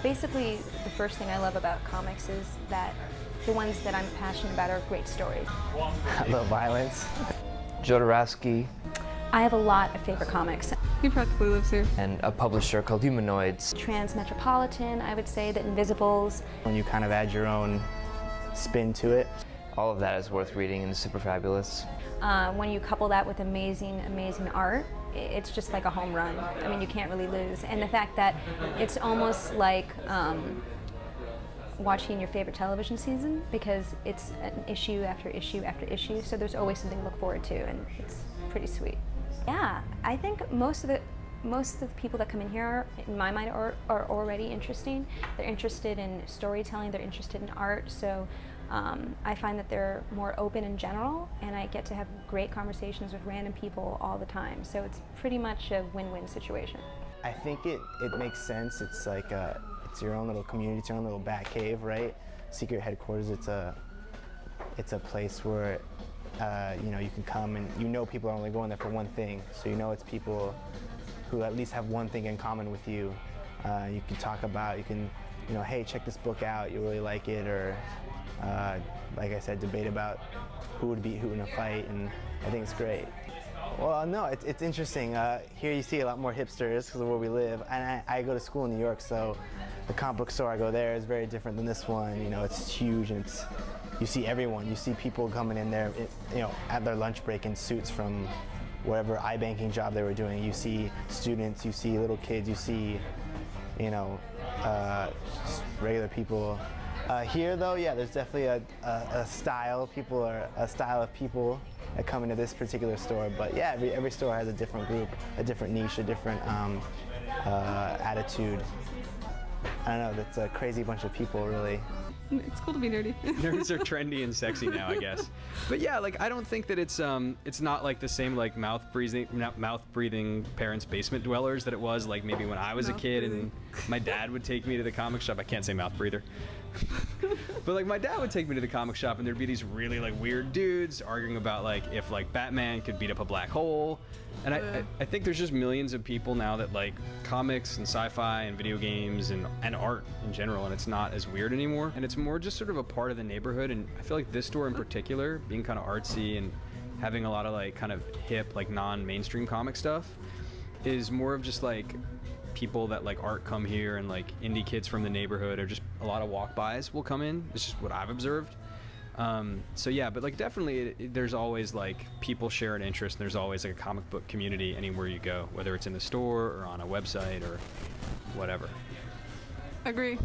Basically, the first thing I love about comics is that the ones that I'm passionate about are great stories. I love violence. Jodorowsky. I have a lot of favorite comics. He practically lives here. And a publisher called Humanoids. Transmetropolitan, I would say, The Invisibles. When you kind of add your own spin to it. All of that is worth reading and super fabulous. When you couple that with amazing, amazing art, it's just like a home run. I mean, you can't really lose. And the fact that it's almost like watching your favorite television season, because it's an issue after issue after issue, so there's always something to look forward to, and it's pretty sweet. Yeah, I think most of the people that come in here, in my mind, are already interesting. They're interested in storytelling, they're interested in art, so I find that they're more open in general, and I get to have great conversations with random people all the time, so it's pretty much a win-win situation. I think it makes sense. It's like it's your own little community, it's your own little bat cave, right? Secret headquarters, it's a place where you know, you can come and you know people are only going there for one thing, so you know it's people who at least have one thing in common with you. You can talk about, you can, you know, hey, check this book out, you really like it, or like I said, debate about who would beat who in a fight, and I think it's great. Well, no, it's interesting. Here you see a lot more hipsters because of where we live, and I go to school in New York, so the comic book store I go there is very different than this one. You know, it's huge, and you see everyone. You see people coming in there, you know, at their lunch break in suits from whatever iBanking job they were doing. You see students, you see little kids, you see, you know, regular people. Here, though, yeah, there's definitely a style. People are a style of people that come into this particular store. But yeah, every store has a different group, a different niche, a different attitude. I don't know. That's a crazy bunch of people, really. It's cool to be nerdy. Nerds are trendy and sexy now, I guess. But yeah, like I don't think that it's not like the same like mouth breathing parents' basement dwellers that it was like maybe when I was a kid and my dad would take me to the comic shop. I can't say mouth breather. But like my dad would take me to the comic shop and there'd be these really like weird dudes arguing about like if like Batman could beat up a black hole. And I think there's just millions of people now that like comics and sci-fi and video games and art in general, and it's not as weird anymore. And it's more just sort of a part of the neighborhood. And I feel like this store in particular, being kind of artsy and having a lot of like kind of hip, like non-mainstream comic stuff, is more of just like people that like art come here, and like indie kids from the neighborhood, or just a lot of walk-bys will come in. It's just what I've observed. So yeah, but like definitely there's always like people share an interest, and there's always like a comic book community anywhere you go, whether it's in the store or on a website or whatever. Agree.